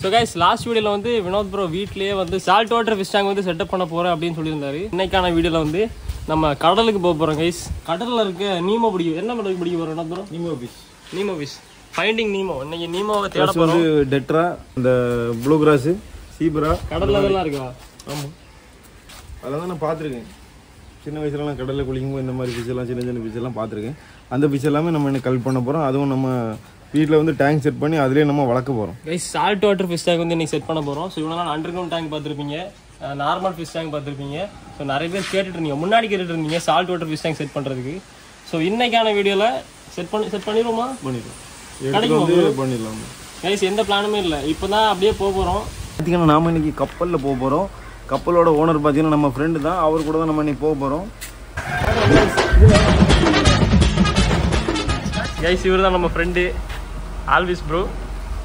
So guys, last video la வந்து Vinod bro வீட்லயே வந்து salt water fish tank வந்து செட்டப் பண்ண போறேன் அப்படினு சொல்லிருந்தாரு. இன்னைக்கான வீடியோல வந்து நம்ம கடலுக்கு போக போறோம் guys. கடல்ல இருக்க நீமோ பிடிக்கும். என்ன மாதிரி பிடிக்க போறோம் Vinod bro? Nemo fish. Finding Nemo. இன்னைக்கு நீமோவை தேட போறோம். வந்து டெட்ரா, இந்த ப்ளூ கிராஸ், சீப்ரா கடல்ல அதெல்லாம் இருக்கா? ஆமா. அதெல்லாம் நான் பாத்துர்க்கேன். சின்ன வயசுல நான் கடல்ல குளிக்கும்போது இந்த மாதிரி fish எல்லாம் சின்ன fish எல்லாம் பாத்துர்க்கேன். அந்த fish எல்லாமே நம்ம இன்னைக்கு கலெக்ட் பண்ண போறோம். அதுவும் நம்ம வீட்ல வந்து டேங்க் செட் பண்ணி அதிலே நம்ம வளர்க்க போறோம். Guys salt water fish tank வந்து இன்னைக்கு செட் பண்ண போறோம். சோ இவனால அண்டர்கிரவுண்ட் டேங்க் பாத்துருப்பீங்க, நார்மல் fish tank பாத்துருப்பீங்க. சோ நிறைய பேர் கேட்டுட்டு இருந்தீங்க, முன்னாடி கேட்டுட்டு இருந்தீங்க salt water fish tank set பண்றதுக்கு. சோ இன்னைக்கான வீடியோல செட் பண்ணிடுவோமா? பண்ணிடுவோம். எடுத்து வந்து பண்ணிடலாம். गाइस எந்த பிளானுமே இல்ல. இப்போதான் அப்படியே போக போறோம். பாத்தீங்கன்னா நாம இன்னைக்கு கப்பல்ல போக போறோம். கப்பலோட ஓனர் பாத்தீங்கன்னா நம்ம ஃப்ரெண்ட் தான். அவர் கூட தான் நம்ம இன்னைக்கு போக போறோம். गाइस இவர் தான் நம்ம ஃப்ரெண்ட் ஆல்விஸ் ப்ரோ.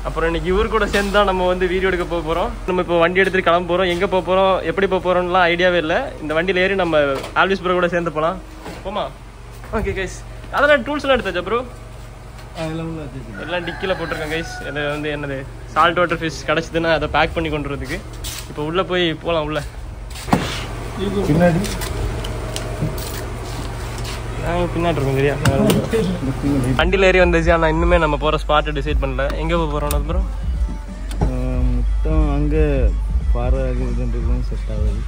அப்புறம் இன்னைக்கு இவர் கூட சேர்ந்து தான் நம்ம வந்து வீடியோ எடுக்க போக போகிறோம். நம்ம இப்போ வண்டி எடுத்துட்டு கிளம்ப போகிறோம். எங்கே போக போகிறோம், எப்படி போக போகிறோம்லாம் ஐடியாவே இல்லை. இந்த வண்டியில் ஏறி நம்ம ஆல்விஸ் ப்ரோ கூட சேர்ந்து போகலாம். போமா? Okay guys. அதெல்லாம் டூல்ஸ்லாம் எடுத்தாச்சா ப்ரோ? எல்லாம் டிக்கியில் போட்டிருக்கேன் கைஸ். இது வந்து என்னது சால்ட் வாட்டர் ஃபிஷ் கிடச்சிதுன்னா அதை பேக் பண்ணி கொண்டு வரதுக்கு. இப்போ உள்ளே போய் போகலாம். உள்ள பின்னாடி பின்னாடி இருக்கும் சரியா? வண்டியில் ஏறி வந்துச்சு. ஆனால் இன்னுமே நம்ம போகிற ஸ்பாட்டை டிசைட் பண்ணல. எங்கே போக போகிறோம் அப்புறம்? மொத்தம் அங்கே பாறை ஆகுதுன்றது செட் ஆகுது.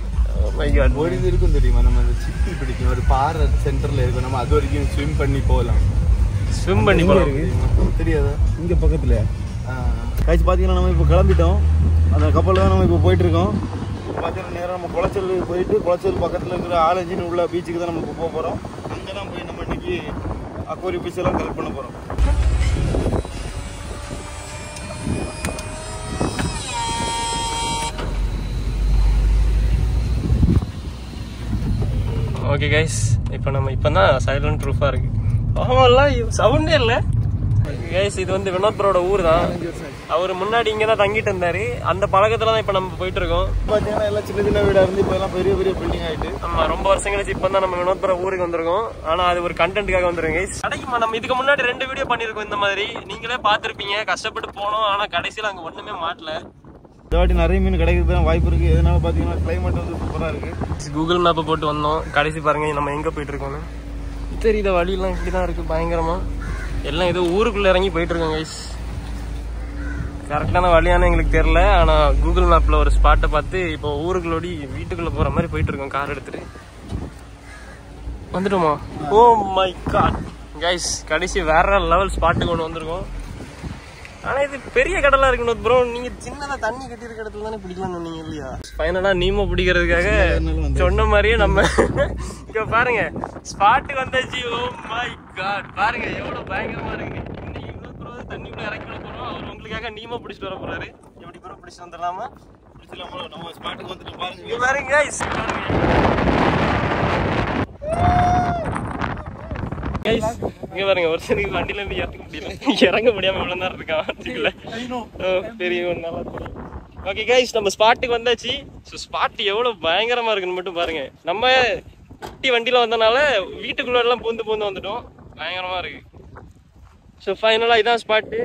ஒரு இது இருக்கும் தெரியுமா, நம்ம அந்த சிப்பி பிடிக்கும் ஒரு பாறை சென்டர்ல இருக்கும். நம்ம அது வரைக்கும் ஸ்விம் பண்ணி போகலாம். ஸ்விம் பண்ணி போகலாம் தெரியாதா? இங்கே பக்கத்தில் காய்ச்சி பார்த்தீங்கன்னா நம்ம இப்போ கிளம்பிட்டோம். அந்த கப்பலில் தான் நம்ம இப்போ போயிட்டுருக்கோம். பார்த்தீங்கன்னா நேராக நம்ம குளச்சல் போயிட்டு குளச்சல் பக்கத்தில் இருக்கிற ஆலஞ்சின்னு உள்ள பீச்சுக்கு தான் நம்ம இப்போ போக போகிறோம். அங்கே தான் போய் நம்ம இன்னைக்கு அக்வாரி ஃபிஷ் எல்லாம் கலெக்ட் பண்ண போகிறோம். ஓகே கைஸ், இப்போ நம்ம இப்போ தான் சைலண்ட் ப்ரூஃபாக இருக்கு. ஆமாம்லாம் சவுண்டே இல்லை கைஸ். இது வந்து வினோத் ப்ரோட ஊர் தான். அவர் முன்னாடி இங்கே தான் தங்கிட்டு இருந்தார். அந்த பழக்கத்தில் தான் இப்போ நம்ம போயிட்டு இருக்கோம். பார்த்தீங்கன்னா எல்லாம் சின்ன சின்ன வீடாக இருந்து இப்போ எல்லாம் பெரிய பெரிய பில்டிங் ஆகிட்டு. ஆமாம், ரொம்ப வருஷம் கழிச்சு இப்போ தான் நம்ம வினோத் ப்ரோ ஊருக்கு வந்திருக்கோம். ஆனால் அது ஒரு கண்டென்ட்டுக்காக வந்துருங்க கைஸ். கிடைக்குமா? நம்ம இதுக்கு முன்னாடி 2 வீடியோ பண்ணியிருக்கோம் இந்த மாதிரி. நீங்களே பார்த்துருப்பீங்க. கஷ்டப்பட்டு போனோம், ஆனால் கடைசியில் அங்கே ஒன்றுமே மாட்டல. இந்த வாட்டி நிறைய மீன் கிடைக்கிறது தான் வாய்ப்பு இருக்குது. எதனால பார்த்தீங்கன்னா கிளைமேட் வந்து சூப்பராக இருக்குது. கூகுள் மேப்பை போட்டு வந்தோம். கடைசி பாருங்க நம்ம எங்கே போயிட்டு இருக்கோம்னு தெரியுத. வழியெல்லாம் இப்படி தான் இருக்குது பயங்கரமாக. எல்லாம் ஏதோ ஊருக்குள்ளே இறங்கி போயிட்டு இருக்கோம் கைஸ். கரெக்டான வழியான எங்களுக்கு தெரில. ஆனால் கூகுள் மேப்பில் ஒரு ஸ்பாட்டை பார்த்து இப்போ ஊருக்குள்ளோடி வீட்டுக்குள்ளே போகிற மாதிரி போயிட்டு இருக்கோம் கார் எடுத்துகிட்டு. வந்துட்டோமா? ஓ மை காட் கைஸ், கடைசி வேற லெவல் ஸ்பாட்டுக்கு ஒன்று வந்திருக்கோம். ஆனால் இது பெரிய கடலாக இருக்கணும் ப்ரோ. நீங்கள் சின்னதாக தண்ணி கட்டி இருக்க இடத்துல தானே பிடிக்கலாம்னு சொன்னீங்க இல்லையா? ஃபைனலாக நீமோ பிடிக்கிறதுக்காக சொன்ன மாதிரியே நம்ம இங்கே பாருங்க ஸ்பாட்டுக்கு வந்தாச்சு. ஓ மை காட், பாருங்க எவ்வளோ பயங்கரமாக இருக்கு. இன்னைக்கு இவ்வளோ ப்ரோ தண்ணிக்குள்ளே இறக்கி விட போகிறோம். அவர் உங்களுக்காக நீமோ பிடிச்சிட்டு வர போகிறாரு. எப்படி ப்ரோ பிடிச்சிட்டு வந்துடலாமா? பிடிச்சலாமா? நம்ம ஸ்பாட்டுக்கு வந்துட்டு பாருங்க. இங்கே பாருங்க கைஸ், இங்க பாருங்க ஒருத்தருக்கு வண்டியில இருந்து இறங்க முடியல. இறங்க முடியாம இவ்வளவு நேரம் இருக்கான். பெரிய ஒன்னால. ஓகே கைஸ், நம்ம ஸ்பாட்டுக்கு வந்தாச்சு. ஸோ ஸ்பாட் எவ்வளவு பயங்கரமா இருக்குன்னு மட்டும் பாருங்க. நம்ம குட்டி வண்டியில வந்தனால வீட்டுக்குள்ள எல்லாம் பூந்து வந்துட்டோம். பயங்கரமா இருக்கு. ஸோ ஃபைனலா இதான் ஸ்பாட்டு.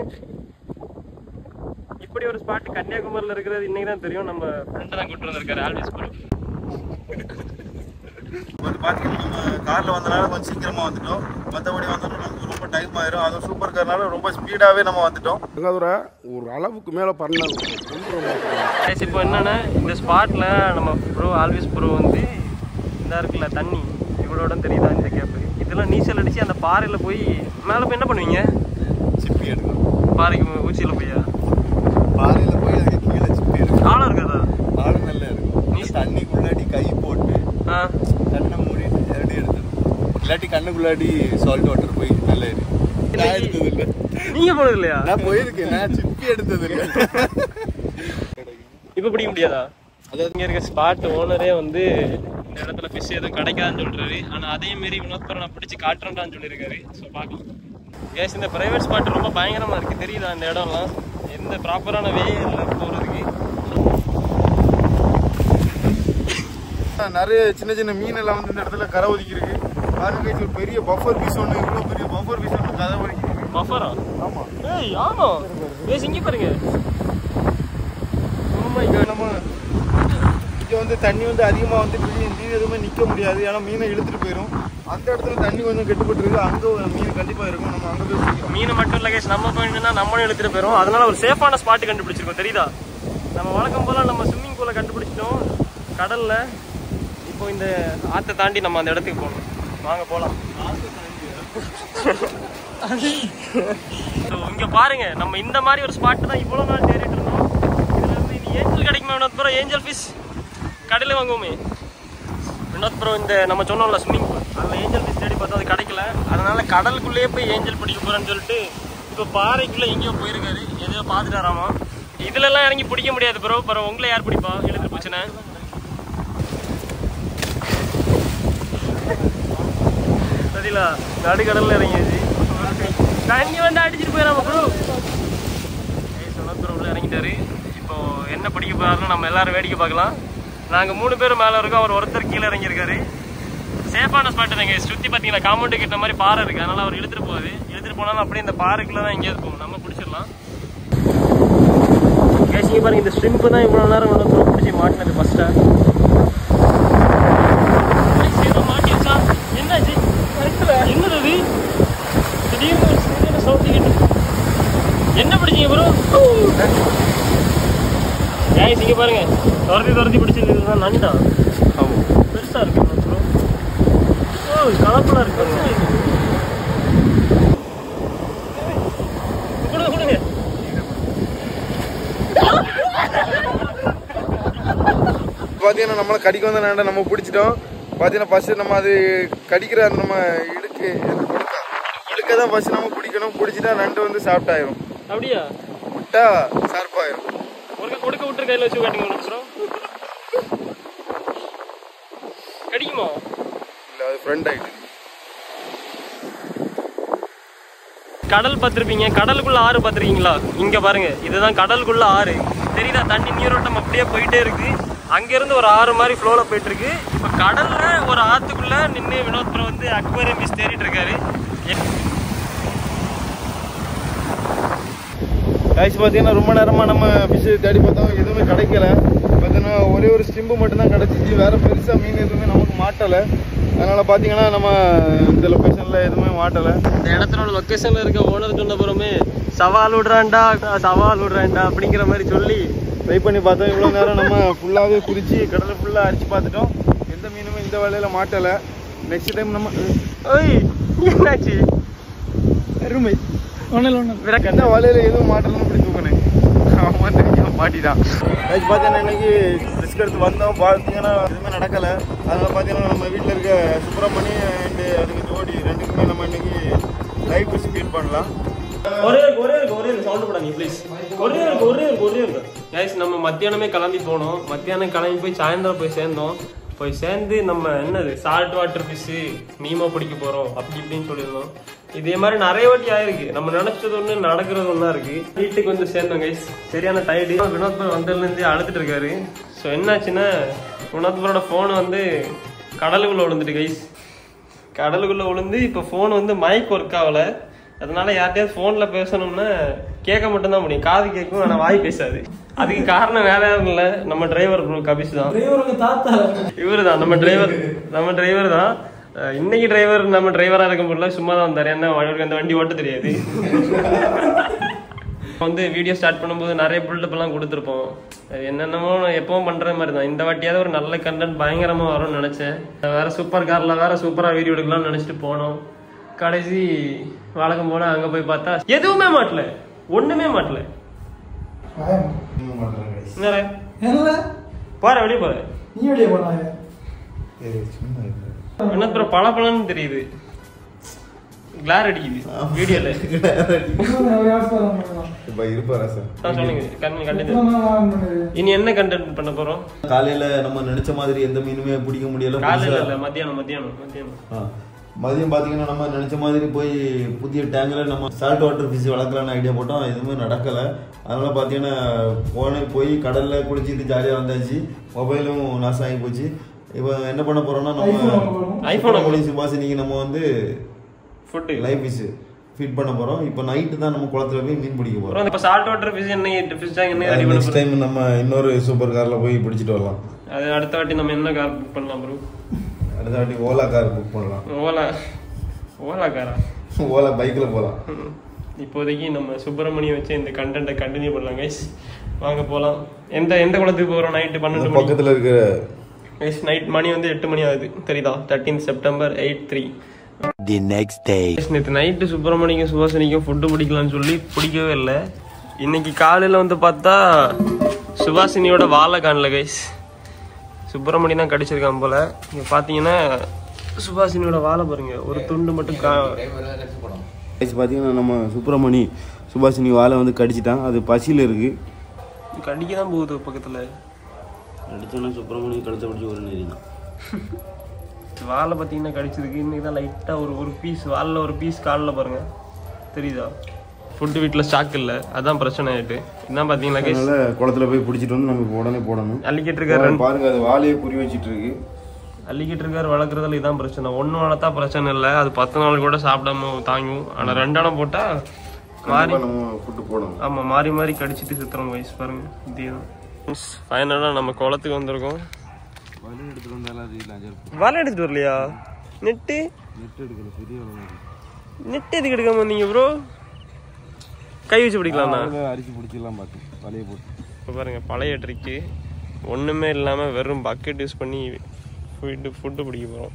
இப்படி ஒரு ஸ்பாட் கன்னியாகுமரியில் இருக்கிறது இன்னைக்கு தான் தெரியும். நம்ம ஃப்ரெண்டை தான் கூட்டு வந்திருக்காரு ஆல்விஸ் ப்ரோ. வந்து பார்த்தீங்கன்னா நம்ம காரில் வந்தனால கொஞ்சம் சீக்கிரமாக வந்துட்டோம். மற்றபடி வந்தோம்னா நமக்கு ரொம்ப டைம் ஆயிரும். அதுவும் சூப்பர் கார்னால ரொம்ப ஸ்பீடாகவே நம்ம வந்துட்டோம். ஒரு அளவுக்கு மேலே பண்ணலாம். இப்போ என்னன்னா இந்த ஸ்பாட்டில் நம்ம ப்ரோ ஆல்விஸ் ப்ரோ வந்து இந்த இருக்குல்ல தண்ணி இவ்வளோட தெரியுதா இந்த கேப்பு, இதெல்லாம் நீச்சல் அடித்து அந்த பாறையில் போய் மேலே போய் என்ன பண்ணுவீங்க? சிப்பி எடுக்கணும். பாறைக்கு ஊச்சியில் போய்யா? பாறையில் போய் அதுக்கு கீழே சிப்பி எடுக்கணும். ஆழம் இருக்காதா? ஆழம் நல்லா இருக்கும். நீ தண்ணிக்குள்ளாடி கை போட்டு கண்ணை மூடிட்டு எப்படி எடுத்துடும். இல்லாட்டி கண்ணுக்குள்ளாடி சால்ட் வாட்டர் போய் நல்லா இருக்கு. நான் எடுத்தது இல்லை. நீங்க போனது இல்லையா? நான் போயிருக்கேன். நான் சிப்பி எடுத்தது இல்லை. இப்போ பிடிக்க முடியாதா? அதாவது இங்கே இருக்க ஸ்பாட் ஓனரே வந்து இந்த இடத்துல ஃபிஷ் எதுவும் கிடைக்காதுன்னு சொல்றாரு. ஆனால் அதே மாரி வினோத் ப்ரோ நான் பிடிச்சி காட்டுறேன்டான்னு சொல்லியிருக்காரு. ஸோ பார்க்கலாம் கேஸ். இந்த பிரைவேட் ஸ்பாட் ரொம்ப பயங்கரமாக இருக்குது. தெரியுதா இந்த இடம்லாம்? எந்த ப்ராப்பரான வே இல்லை போகிறதுக்கு. நிறைய சின்ன சின்ன மீன் எல்லாம் வந்து இந்த இடத்துல கரை ஒதுக்கி இருக்கு. பாருங்க, ஒரு பெரிய பஃபர் பீஸ் ஒன்று, இவ்வளோ பெரிய பஃபர் பீஸ் ஒன்று கரை ஒதுக்கி இருக்கு. பஃபரா? ஆமா. ஏய் ஆமா, இங்கே பாருங்க வந்து தண்ணி வந்து அதிகமாக வந்து மீன் எதுவுமே நிற்க முடியாது, ஏன்னா மீனை இழுத்துட்டு போயிடும். அந்த இடத்துல தண்ணி கொஞ்சம் கெட்டுப்பட்டுருக்கு, அங்கே மீன் கண்டிப்பாக இருக்கும். நம்ம அங்கே போய் பிடிக்கிறோம். மீன் மட்டும் இல்லை கேஸ், நம்ம போயிட்டுனா நம்மளும் இழுத்துட்டு போயிடும். அதனால ஒரு சேஃபான ஸ்பாட் கண்டுபிடிச்சிருக்கோம், தெரியுதா? நம்ம வழக்கம் போல நம்ம ஸ்விம்மிங் பூலை கண்டுபிடிச்சிட்டோம் கடல்ல. இப்போ இந்த ஆற்றை தாண்டி நம்ம அந்த இடத்துக்கு போகணும். வாங்க போகலாம். இங்க பாருங்க, நம்ம இந்த மாதிரி ஒரு ஸ்பாட் தான் இவ்வளவு நாள் தேடிட்டு இருந்தோம். இதுல இருந்து இனி ஏஞ்சல் கிடைக்குமா வினோத் ப்ரோ? ஏஞ்சல் ஃபிஷ் கடையில வாங்குவோமே வினோத் ப்ரோ. இந்த நம்ம சொன்னோம்ல ஸ்விம்மிங் பூல், அதில் ஏஞ்சல் ஃபிஷ் தேடி பார்த்தா அது கிடைக்கல. அதனால கடலுக்குள்ளேயே போய் ஏஞ்சல் பிடிக்க போறேன்னு சொல்லிட்டு இப்போ பாறைக்குள்ள எங்கேயோ போயிருக்காரு, எதையோ பார்த்துட்டாராமா. இதுல எல்லாம் இறங்கி பிடிக்க முடியாது ப்ரோ. அப்புறம் உங்களை யார் பிடிப்பா? எழுத்து போச்சுன்னா சரிங்களா? நடுக்கடல்ல இறங்கியாச்சு, தண்ணி வந்து அடிச்சுட்டு போயிடாம ப்ரோ. ப்ரோ உள்ள இறங்கிட்டாரு. இப்போ என்ன பிடிக்க போறாருன்னு நம்ம எல்லாரும் வேடிக்கை பார்க்கலாம். நாங்கள் 3 பேரும் மேலே இருக்கோம், அவர் ஒருத்தர் கீழே இறங்கியிருக்காரு. சேஃபான ஸ்பாட்டு தாங்க. சுற்றி பார்த்தீங்கன்னா காம்பவுண்டு கிட்ட மாதிரி பாறை இருக்குது, அதனால் அவர் இழுத்துட்டு போகுது. இழுத்துட்டு போனாலும் அப்படியே இந்த பாறைக்குள்ளே தான் எங்கேயாவது போகும், நம்ம பிடிச்சிடலாம். கேசிங்க பாருங்க, இந்த ஸ்ட்ரிம்ப்பு தான் இவ்வளோ நேரம் ஒன்று பிடிச்சி மாட்டினது ஃபஸ்ட்டாக. மாட்டிடுச்சா? என்னாச்சு? என்னது அது? திடீர்னு சவுண்ட் கேட்டு என்ன பிடிச்சிங்க ப்ரோ? கேஸ் இங்கே பாருங்க, துரத்தி பிடிச்சிருக்கு. இதுதான் நண்டா? ஆமாம், பெருசாக இருக்கு ப்ரோ. ஓ, கலப்பலாக இருக்கு. கொடுங்க. பார்த்தீங்கன்னா நம்மளை கடிக்க வந்த நண்டை நம்ம பிடிச்சிட்டோம். பார்த்தீங்கன்னா ஃபஸ்ட்டு நம்ம அது கடிக்கிற அந்த நம்ம இடுக்க தான் ஃபஸ்ட்டு நம்ம பிடிக்கணும். பிடிச்சிட்டா நண்டு வந்து சாப்பிட்டாயிரும். அப்படியா? விட்டா ஷார்ப்பாயிரும். கொடுக்க விட்டுரு, கையில் வச்சு காட்டுங்க ப்ரோ. கடிக்குமா? இல்லை, அது ஃப்ரெண்ட் ஆகிட்டு. கடல் பார்த்துருப்பீங்க, கடலுக்குள்ள ஆறு பார்த்துருக்கீங்களா? இங்கே பாருங்க, இதுதான் கடலுக்குள்ள ஆறு. தெரியுதா? தண்ணி நீரோட்டம் அப்படியே போயிட்டே இருக்கு. அங்கேருந்து ஒரு ஆறு மாதிரி ஃப்ளோவில் போயிட்டு இருக்கு. இப்போ கடலில் ஒரு ஆற்றுக்குள்ள நின்று வினோத் ப்ரோ வந்து அக்வேரியம் ஃபிஷ் தேடிட்டு இருக்காரு. காய்ச்சி பார்த்தீங்கன்னா ரொம்ப நேரமாக நம்ம ஃபிஷ்ஷு தேடி பார்த்தோம், எதுவுமே கிடைக்கல. பார்த்தீங்கன்னா ஒரே ஒரு ஸ்டிம்பு மட்டும்தான் கிடச்சிச்சு, வேறு பெருசாக மீன் எதுவுமே நமக்கு மாட்டலை. அதனால் பார்த்தீங்கன்னா நம்ம இந்த லொக்கேஷனில் எதுவுமே மாட்டலை. இந்த இடத்துல லொக்கேஷனில் இருக்க ஓனர் சொன்ன பிறமே சவால் விடுறான்டா அப்படிங்கிற மாதிரி சொல்லி ட்ரை பண்ணி பார்த்தோம். இவ்வளோ நேரம் நம்ம ஃபுல்லாகவே குதிச்சு கடலை ஃபுல்லாக அடித்து பார்த்துட்டோம், எந்த மீனுமே இந்த வேலையில் மாட்டலை. நெக்ஸ்ட் டைம் நம்ம என்னாச்சு? அருமை விரக்கண்ட வலையில் எதுவும் மாட்டலன்னு இப்படி தூக்கினேன். அவன் தெரிஞ்சு மாட்டிட்டான். பார்த்தீங்கன்னா இன்னைக்கு ரிஸ்க் எடுத்து வந்தோம், பார்த்தீங்கன்னா எதுவுமே நடக்கலை. அதனால் பார்த்தீங்கன்னா நம்ம வீட்டில் இருக்க சுப்பிரமணி அண்டு அதுக்கு ஜோடி ரெண்டுக்குமே நம்ம இன்னைக்கு லைவ் ஃபிஷ் ஃபீட் பண்ணலாம். ஒரே சவுண்ட் போடாதீங்க ப்ளீஸ். ஒரே இருக்கு கைஸ். நம்ம மத்தியானமே கிளம்பி போனோம். மத்தியானம் கிளம்பி போய் சாயந்தரம் போய் சேர்ந்து நம்ம என்னது சால்ட் வாட்டர் ஃபிஷ்ஷு மீமோ பிடிக்க போகிறோம் அப்படி இப்படின்னு சொல்லியிருந்தோம். இதே மாதிரி நிறைய வாட்டி ஆயிருக்கு. நம்ம நினைச்சது ஒன்று நடக்கிறது ஒன்றா இருக்கு. வீட்டுக்கு வந்து சேர்ந்தோம் கைஸ், சரியான டயர்டு. வினோத் ப்ரோ வந்ததுலேருந்து அழுத்துட்டு இருக்காரு. ஸோ என்னாச்சுன்னா வினோத் ப்ரோட ஃபோன் வந்து கடலுக்குள்ளே விழுந்துட்டு கைஸ். கடலுக்குள்ளே விழுந்து இப்போ ஃபோன் வந்து மைக் ஒர்க் ஆகலை. அதனால யார்கிட்டயாவது ஃபோனில் பேசணும்னா கேட்க மட்டும்தான் முடியும், காது கேட்கும், ஆனால் வாய் பேசாது. அதுக்கு காரணம் வேற யாரும் இல்லை, நம்ம டிரைவர் ப்ரோ கபிஷ் தான். இவரு தான் நம்ம டிரைவர் தான். இன்னைக்கு டிரைவர் நம்ம டிரைவராக இருக்க முடியல, சும்மா தான் வந்தார். ஏன்னா அவருக்கு அந்த வண்டி ஓட்ட தெரியாது. வந்து வீடியோ ஸ்டார்ட் பண்ணும்போது நிறைய பில்டப் எல்லாம் கொடுத்துருப்போம். என்னென்னமோ எப்பவும் பண்ற மாதிரி தான். இந்த வாட்டியாவது ஒரு நல்ல கண்டென்ட் பயங்கரமா வரும்னு நினைச்சேன். வேற சூப்பர் கார்ல வேற சூப்பரா வீடியோ எடுக்கலாம்னு நினைச்சிட்டு போனோம். கடைசி வழக்கம் போல அங்க போய் பார்த்தா எதுவுமே மாட்டல, ஒண்ணுமே மாட்டல. போற வெளியே போற என்ன பழப்பழம்னு தெரியுது, கிளார் அடிக்குது வீடியோல. இனி என்ன கண்டென்ட் பண்ண போறோம்? காலையில நம்ம நினைச்ச மாதிரி எந்த மீனுமே பிடிக்க முடியல. காலையில இல்ல, மத்தியானம் மதியம் பாத்தீங்கன்னா நம்ம நினைச்ச மாதிரி போய் புதிய டேங்க்ல நம்ம சால்ட் வாட்டர் ஃபிஷ் வளர்க்கலாம்னு ஐடியா போட்டோம். எதுவுமே நடக்கல. அதனால பாத்தீங்கன்னா போய் கடல்ல குளிச்சுட்டு ஜாலியா வந்தாச்சு. மொபைலும் நாசம் ஆகி போச்சு. இப்போ என்ன பண்ண போறோம்னா நம்ம ஐபோன் சுபாஷினிக்கு நம்ம வந்து ஃபுட் லைவ் ஃபிஷ் ஃபீட் பண்ண போறோம். இப்போ நைட்டு தான் நம்ம குளத்துல போய் மீன் பிடிக்க போறோம். இப்போ சால்ட் வாட்டர் ஃபிஷ் என்ன ஃபிஷ் என்ன ரெடி பண்ண நெக்ஸ்ட் டைம் நம்ம இன்னொரு சூப்பர் கார்ல போய் பிடிச்சிட்டு வரலாம். அது அடுத்த வாட்டி நம்ம என்ன கார் புக் பண்ணலாம் ப்ரோ? அடுத்த வாட்டி ஓலா கார் புக் பண்ணலாம். ஓலா காரா? ஓலா பைக்கில் போகலாம். இப்போதைக்கு நம்ம சுப்பிரமணியம் வச்சு இந்த கண்டென்ட்டை கண்டினியூ பண்ணலாம் கைஸ். வாங்க போகலாம். எந்த குளத்துக்கு போகிறோம்? நைட்டு 12 மணி பக்கத்தில் இருக்கிற கைஸ். நைட் மணி வந்து 8 மணி ஆகுது தெரியுதா? 13 செப்டம்பர் 8:03. The next day. நேற்று நைட்டு சுப்பிரமணியம் சுபாஷினிக்கும் ஃபுட்டு பிடிக்கலான்னு சொல்லி பிடிக்கவே இல்லை. இன்னைக்கு காலையில் வந்து பார்த்தா சுபாஷினியோட வாழை காணல கைஸ். சுப்பிரமணியம் தான் கடிச்சிருக்கான் போல. இங்கே பார்த்தீங்கன்னா சுபாஷினியோட வாழை பாருங்க, ஒரு துண்டு மட்டும் பார்த்தீங்கன்னா நம்ம சுபாஷினி வாழை வந்து கடிச்சிட்டான். அது பசியில் இருக்குது, கடிக்க தான் போகுது பக்கத்தில். கடிச்சோன்னா சுப்பிரமணியம் கடிச்ச பிடிச்சி ஒரு நெறி தான். வாழை பார்த்தீங்கன்னா கடிச்சிருக்கு. இன்னைக்கு தான் லைட்டாக ஒரு பீஸ் வாலில் ஒரு பீஸ் காலில் பாருங்க தெரியுதா? ஃபுட்டு வீட்டில் ஸ்டாக் இல்லை, அதான் பிரச்சனை ஆகிட்டு. இதான் பார்த்தீங்களா கைஸ், குளத்துல போய் பிடிச்சிட்டு வந்து நம்ம உடனே போடணும். அள்ளிக்கிட்டு இருக்காரு பாருங்க, அது வாழையை குறி வச்சிட்டு இருக்கு. அள்ளிக்கிட்டு இருக்காரு. வளர்க்குறதுல இதான் பிரச்சனை. ஒன்று வளர்த்தா பிரச்சனை இல்லை, அது 10 நாள் கூட சாப்பிடாம தாங்கும். ஆனால் 2 இடம் போட்டால் மாறி ஃபுட்டு போடணும். ஆமாம், மாறி மாறி கடிச்சிட்டு சுற்றுறோம் வயசு பாருங்க. இதே தான் ஃபைனலாக நம்ம குளத்துக்கு வந்திருக்கோம். வலை எடுத்துட்டு வரலையா? நெட்டு எதுக்கு எடுக்காம வந்தீங்க ப்ரோ? கை வச்சு பிடிக்கலாம்ண்ணா. அரிசி பிடிச்சிடலாம் பார்த்து வலையை போட்டு. இப்போ பாருங்க, பழைய ட்ரிக்கு ஒன்றுமே இல்லாமல் வெறும் பக்கெட் யூஸ் பண்ணி ஃபுட்டு பிடிக்க போகிறோம்.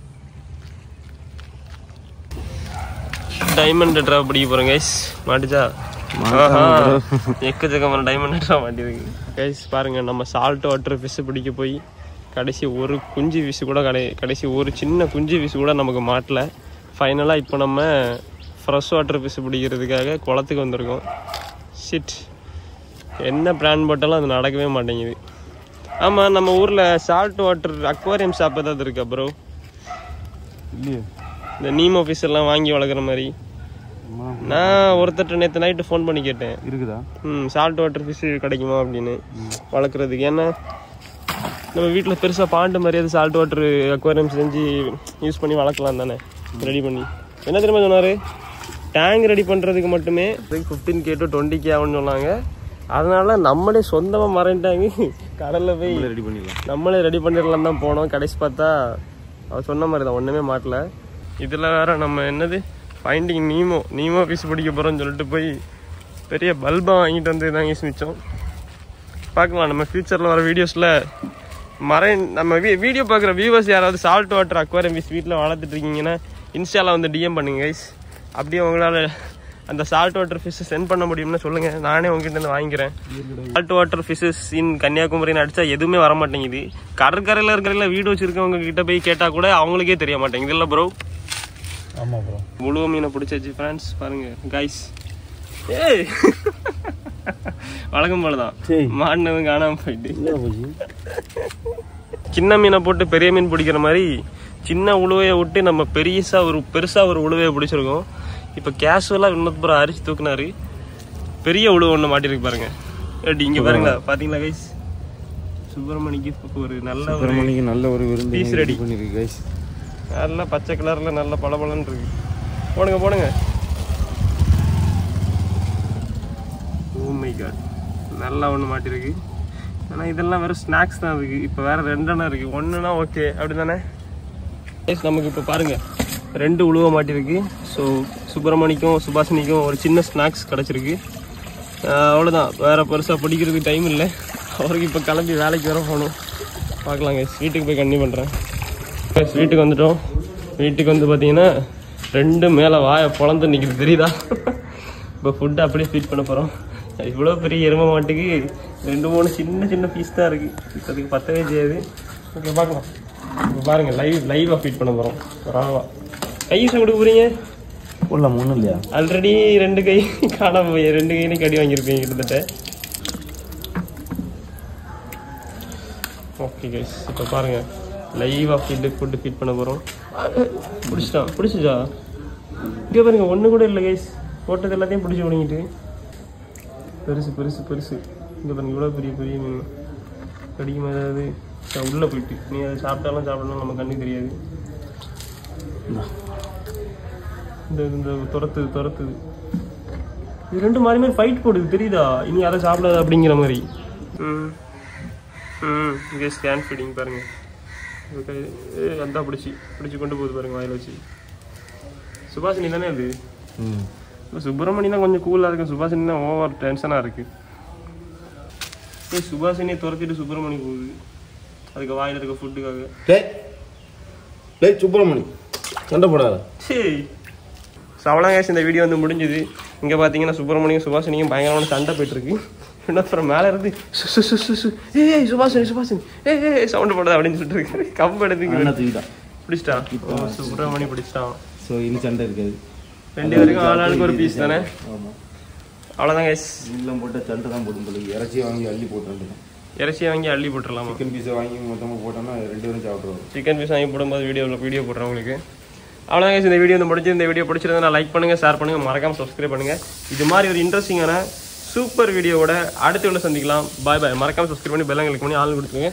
டைமண்ட் ட்ரா பிடிக்க போகிறோம் கைஸ். மாட்டுச்சா? எக்கச்சக்கமான டைமண்ட் ட்ரா மாட்டிருக்கு கைஸ். பாருங்கள், நம்ம சால்ட் வாட்டர் ஃபிஷ்ஷு பிடிக்க போய் கடைசி ஒரு குஞ்சு ஃபிஷ்ஷு கூட கடைசி ஒரு சின்ன குஞ்சு ஃபிஷ்ஷு கூட நமக்கு மாட்டல. ஃபைனலாக இப்போ நம்ம ஃப்ரெஷ் வாட்டர் ஃபிஷ் பிடிக்கிறதுக்காக குளத்துக்கு வந்திருக்கோம். ஷிட், என்ன பிளான் போட்டாலும் அது நடக்கவே மாட்டேங்குது. ஆமாம், நம்ம ஊரில் சால்ட் வாட்டர் அக்வாரியம் ஷாப் ஏதாவது இருக்கா ப்ரோ? இல்லையே. இந்த நீமோ ஃபிஷ் எல்லாம் வாங்கி வளர்க்குற மாதிரி. நான் ஒருத்தர் நேற்று நைட்டு ஃபோன் பண்ணி கேட்டேன், இருக்குதா சால்ட் வாட்டர் ஃபிஷ் கிடைக்குமா அப்படின்னு வளர்க்குறதுக்கு. ஏன்னா நம்ம வீட்டில் பெருசாக பாண்டு மாதிரியாவது சால்ட் வாட்டர் அக்வாரியம் செஞ்சு யூஸ் பண்ணி வளர்க்கலாம் தானே, ரெடி பண்ணி. என்ன தெரியுமா சொன்னார்? டேங்க் ரெடி பண்ணுறதுக்கு மட்டுமே 15K to 20K ஆகும்னு சொன்னாங்க. அதனால நம்மளே சொந்தமாக மறைஞ்சாங்க, கடலில் போய் ரெடி பண்ணிடலாம், நம்மளே ரெடி பண்ணிடலாம் தான் போனோம். கடைசி பார்த்தா அவர் சொன்ன மாதிரி தான், ஒன்றுமே மாட்டல. இதில் வேறு நம்ம என்னது ஃபைண்டிங் நீமோ ஃபிஷ் பிடிக்க போகிறோம்னு சொல்லிட்டு போய் பெரிய பல்பாக வாங்கிட்டு வந்து தான் யூஸ் மிச்சோம். பார்க்கலாம் நம்ம ஃப்யூச்சரில் வர வீடியோஸில் நம்ம வீடியோ பார்க்குற வியூவர்ஸ் யாராவது சால்ட் வாட்டர் அக்வாரியம் ஃபிஷ் வீட்டில் வளர்த்துட்டு இருக்கீங்கன்னா இன்ஸ்டாவில் வந்து டிஎம் பண்ணுங்க கைஸ். அப்படியே உங்களால் அந்த சால்ட் வாட்டர் ஃபிஷ்ஷை சென்ட் பண்ண முடியும்னு சொல்லுங்கள், நானே உங்ககிட்ட இருந்து வாங்கிக்கிறேன். சால்ட் வாட்டர் ஃபிஷ்ஷஸ் இன் கன்னியாகுமரின்னு அடித்தா எதுவுமே வர மாட்டேங்குது. கடற்கரையில் இருக்கிற வீடு வச்சுருக்கவங்க கிட்ட போய் கேட்டால் கூட அவங்களுக்கே தெரிய மாட்டேங்குது இல்லை ப்ரோ? ஆமாம் ப்ரோ. முழு மீனை பிடிச்சாச்சு ஃப்ரெண்ட்ஸ். பாருங்கள் கைஸ், ஏய் வழக்கம் போல தான் மாட்டினதும் காணாமல் போயிட்டு. சின்ன மீனை போட்டு பெரிய மீன் பிடிக்கிற மாதிரி சின்ன உழுவையை விட்டு நம்ம பெருசாக ஒரு உழுவையை பிடிச்சிருக்கோம். இப்போ கேஷுவலாக விண்ணப்பறம் அரிசி தூக்குனாரு, பெரிய உழுவை ஒன்று மாட்டிருக்கு பாருங்க. இங்கே பாருங்களா, பார்த்தீங்களா கைஸ்? சுப்பிரமணிக்கு ஒரு நல்ல ஒரு பீஸ் ரெடி பண்ணிருக்கு கைஸ். நல்லா பச்சை கலரில் நல்ல பளபளன்னு இருக்கு. போடுங்க. ஓ மை காட், நல்லா ஒன்று மாட்டிருக்கு. ஆனால் இதெல்லாம் வெறும் ஸ்நாக்ஸ் தான் இருக்குது. இப்போ வேறு 2 எண்ணம் இருக்குது. ஒன்றுனா ஓகே அப்படி தானே கைஸ்? நமக்கு இப்போ பாருங்கள் 2 உழுவ மாட்டிருக்கு. ஸோ சுப்பிரமணிக்கும் சுபாஷினிக்கும் ஒரு சின்ன ஸ்நாக்ஸ் கிடச்சிருக்கு. அவ்வளோதான், வேறு பெருசாக பிடிக்கிறதுக்கு டைம் இல்லை. அவருக்கு இப்போ கிளம்பி வேலைக்கு வேற போகணும். பார்க்கலாம் கைஸ், வீட்டுக்கு போய் கண்டினியூ பண்ணுறேன். கைஸ் வீட்டுக்கு வந்துட்டோம். வீட்டுக்கு வந்து பார்த்தீங்கன்னா 2 மேலே வாயை பொழந்து நிற்கிது தெரியுதா? இப்போ ஃபுட்டு அப்படியே ஃபீட் பண்ண போகிறோம். இவ்வளோ பெரிய எருமை மாட்டுக்கு 2-3 சின்ன பீஸ் தான் இருக்குது. இப்போதைக்கு பத்தவே செய்யாது. ஓகே பார்க்கலாம். இப்போ பாருங்கள், லைவாக ஃபீட் பண்ண போகிறோம். ராவா கை யூஸ் கொடுக்க போகிறீங்க? போடலாம், ஒன்றும் இல்லையா? ஆல்ரெடி 2 கை காணாம போய் 2 கையிலையும் கடி வாங்கியிருப்பீங்க கிட்டத்தட்ட. ஓகே கைஸ், இப்போ பாருங்கள் லைவாக ஃபுட்டு ஃபீட் பண்ண போகிறோம். பிடிச்சிச்சா? இங்கே பாருங்கள், ஒன்று கூட இல்லை கைஸ். போட்டது எல்லாத்தையும் பிடிச்சி விடுங்கிட்டு பெருசு. இங்கே பாருங்க, இவ்வளோ பெரிய மீன் கடிக்குமா? ஏதாவது உள்ளே போயிட்டு நீ அதை சாப்பிட்டாலும் நம்ம கண்ணு தெரியாது. இந்த துரத்துது. இது 2 மாறி ஃபைட் போடுது தெரியுதா? இனி அதை சாப்பிடாது அப்படிங்கிற மாதிரி. இங்கே ஸ்கேன் ஃபீடிங் பாருங்க. அதான் பிடிச்சி கொண்டு போகுது பாருங்க வாயில் வச்சு. சுபாஷினி தானே அது? சுப்பிரமணி தான் கொஞ்சம் கூலாக இருக்கு, சுபாஷினி தான் ஓவர் டென்ஷனாக இருக்கு. சுபாஷினியை துரத்திட்டு சுப்பிரமணி போகுது அதுக்கு வாயில் இருக்க ஃபுட்டுக்காக. சுப்பிரமணி சண்டை போடாத. சரி அவ்வளோதான் கேஸ், இந்த வீடியோ வந்து முடிஞ்சுது. இங்கே பார்த்தீங்கன்னா சுப்பிரமணியும் சுபாஷினியும் பயங்கரமான சண்டை போயிட்டுருக்கு. இன்னொருத்தரம் மேலே இருந்து ஏய் சுபாஷினி சவுண்டு போடாது அப்படின்னு சொல்லிட்டு இருக்காரு. கம்பு எடுத்து பிடிச்சிட்டா சுப்பிரமணி பிடிச்சிட்டான். ஸோ இன்னும் சண்டை இருக்காது, 2 பேருக்கும் ஆளாளுக்கு ஒரு பீஸ் தானே. அவ்வளோதான் கேஸ், இதெல்லாம் போட்டு சண்டை தான் போடும் போல. இறைச்சியை வாங்கி அள்ளி போட்டு இறைச்சியை வாங்கி அள்ளி போட்டுடலாமா? சிக்கன் பீஸை வாங்கி மொத்தமாக போட்டோம்னா 2 பேரும் சாப்பிடுவோம். சிக்கன் பீஸ் வாங்கி போடும்போது வீடியோ போடுறேன் உங்களுக்கு. அவ்வளோதான் கேஸ், இந்த வீடியோ வந்து முடிஞ்சு. இந்த வீடியோ பிடிச்சிருந்தா லைக் பண்ணுங்கள், ஷேர் பண்ணுங்கள், மறக்காமல் சப்ஸ்கிரைப் பண்ணுங்கள். இது மாதிரி ஒரு இன்ட்ரெஸ்டிங்கான சூப்பர் வீடியோவோட அடுத்து ஒன்று சந்திக்கலாம். பாய் பாய். மறக்காமல் சப்ஸ்கிரைப் பண்ணி பெல் ஐக்கன் கிளிக் பண்ணி ஆள் கொடுத்துருங்க.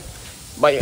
பாய்.